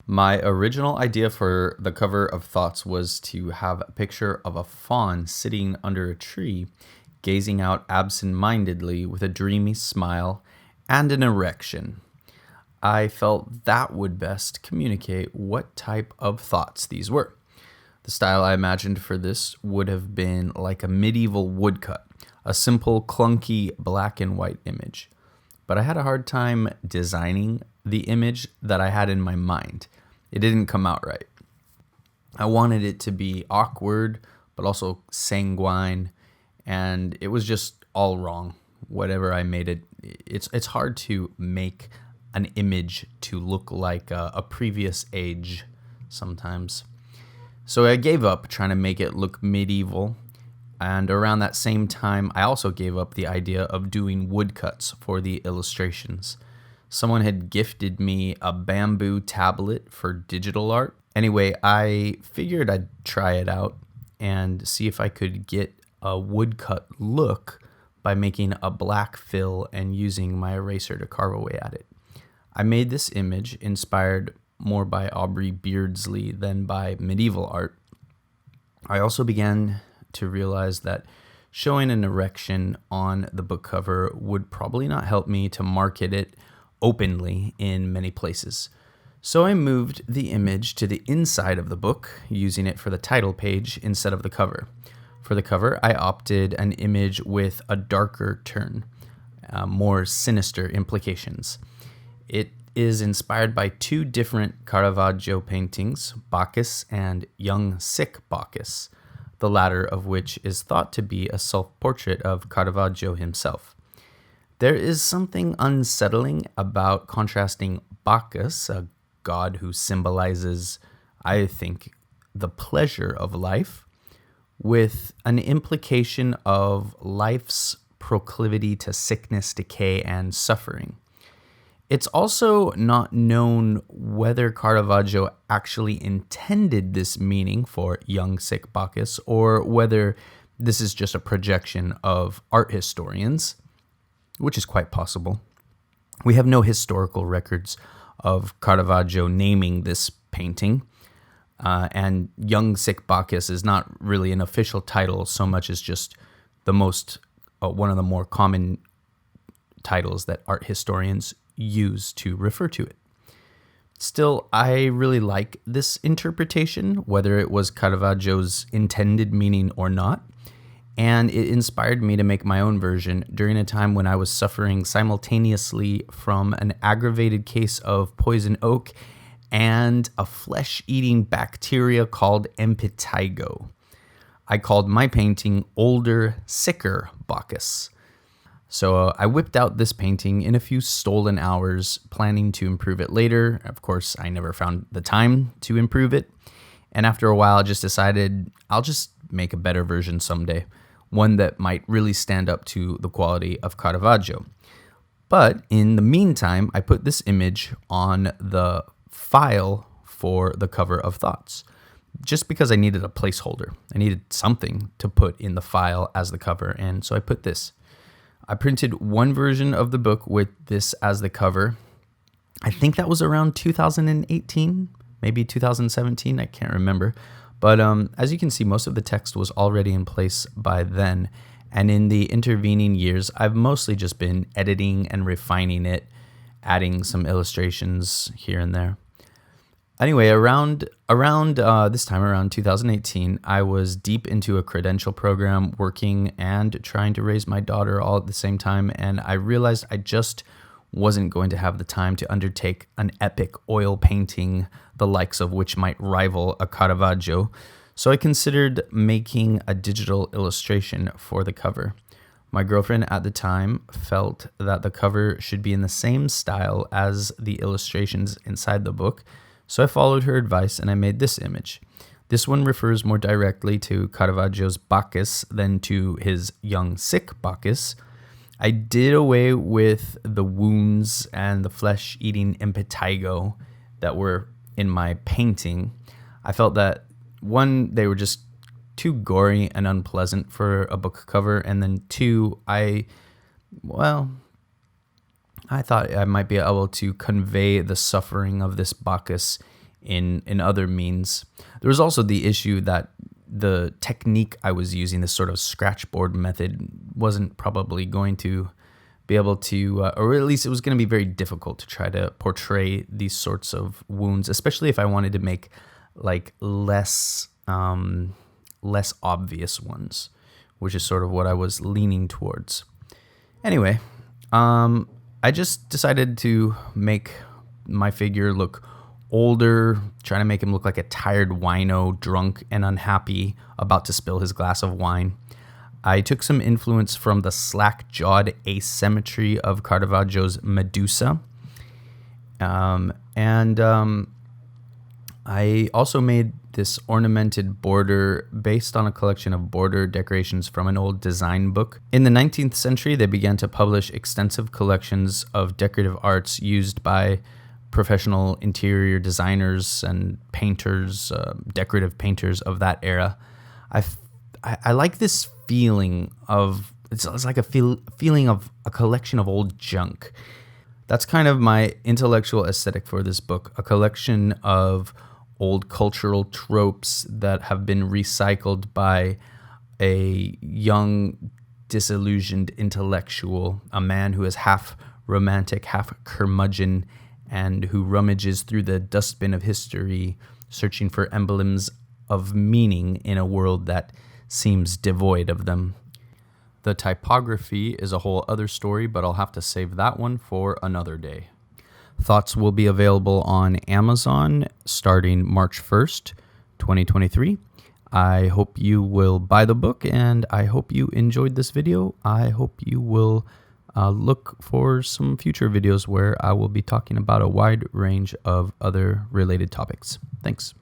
My original idea for the cover of Thoughts was to have a picture of a fawn sitting under a tree, gazing out absent mindedly with a dreamy smile and an erection. I felt that would best communicate what type of thoughts these were. The style I imagined for this would have been like a medieval woodcut, a simple, clunky black and white image. But I had a hard time designing the image that I had in my mind. It didn't come out right. I wanted it to be awkward, but also sanguine, and it was just all wrong. Whatever I made it, it's hard to make an image to look like a previous age sometimes. So I gave up trying to make it look medieval. And around that same time, I also gave up the idea of doing woodcuts for the illustrations. Someone had gifted me a bamboo tablet for digital art. Anyway, I figured I'd try it out and see if I could get a woodcut look by making a black fill and using my eraser to carve away at it. I made this image inspired more by Aubrey Beardsley than by medieval art. I also began to realize that showing an erection on the book cover would probably not help me to market it openly in many places. So I moved the image to the inside of the book, using it for the title page instead of the cover. For the cover, I opted an image with a darker turn, more sinister implications. It is inspired by two different Caravaggio paintings, Bacchus and Young Sick Bacchus, the latter of which is thought to be a self-portrait of Caravaggio himself. There is something unsettling about contrasting Bacchus, a god who symbolizes, I think, the pleasure of life, with an implication of life's proclivity to sickness, decay, and suffering. It's also not known whether Caravaggio actually intended this meaning for young sick Bacchus or whether this is just a projection of art historians, which is quite possible. We have no historical records of Caravaggio naming this painting, and young sick Bacchus is not really an official title so much as just one of the more common titles that art historians use to refer to it. Still, I really like this interpretation, whether it was Caravaggio's intended meaning or not, and it inspired me to make my own version during a time when I was suffering simultaneously from an aggravated case of poison oak and a flesh-eating bacteria called impetigo. I called my painting Older, Sicker Bacchus. So I whipped out this painting in a few stolen hours, planning to improve it later. Of course, I never found the time to improve it. And after a while, I just decided I'll just make a better version someday, one that might really stand up to the quality of Caravaggio. But in the meantime, I put this image on the file for the cover of Thoughts, just because I needed a placeholder. I needed something to put in the file as the cover, and so I put this. I printed one version of the book with this as the cover. I think that was around 2018, maybe 2017, I can't remember. But as you can see, most of the text was already in place by then. And in the intervening years, I've mostly just been editing and refining it, adding some illustrations here and there. Anyway, around this time, around 2018, I was deep into a credential program, working and trying to raise my daughter all at the same time, and I realized I just wasn't going to have the time to undertake an epic oil painting, the likes of which might rival a Caravaggio, so I considered making a digital illustration for the cover. My girlfriend at the time felt that the cover should be in the same style as the illustrations inside the book, so I followed her advice and I made this image. This one refers more directly to Caravaggio's Bacchus than to his young sick Bacchus. I did away with the wounds and the flesh-eating impetigo that were in my painting. I felt that, one, they were just too gory and unpleasant for a book cover, and then two, I thought I might be able to convey the suffering of this Bacchus in other means. There was also the issue that the technique I was using, this sort of scratchboard method, wasn't probably going to be able to, or at least it was going to be very difficult to try to portray these sorts of wounds, especially if I wanted to make like less obvious ones, which is sort of what I was leaning towards. Anyway, I just decided to make my figure look older, trying to make him look like a tired wino, drunk and unhappy, about to spill his glass of wine. I took some influence from the slack-jawed asymmetry of Caravaggio's Medusa. I also made this ornamented border based on a collection of border decorations from an old design book. In the 19th century, they began to publish extensive collections of decorative arts used by professional interior designers and painters, decorative painters of that era. I like this feeling of, it's like a feeling of a collection of old junk. That's kind of my intellectual aesthetic for this book, a collection of old cultural tropes that have been recycled by a young, disillusioned intellectual, a man who is half romantic, half curmudgeon, and who rummages through the dustbin of history, searching for emblems of meaning in a world that seems devoid of them. The typography is a whole other story, but I'll have to save that one for another day. Thoughts will be available on Amazon starting March 1st, 2023. I hope you will buy the book, and I hope you enjoyed this video. I hope you will look for some future videos where I will be talking about a wide range of other related topics. Thanks.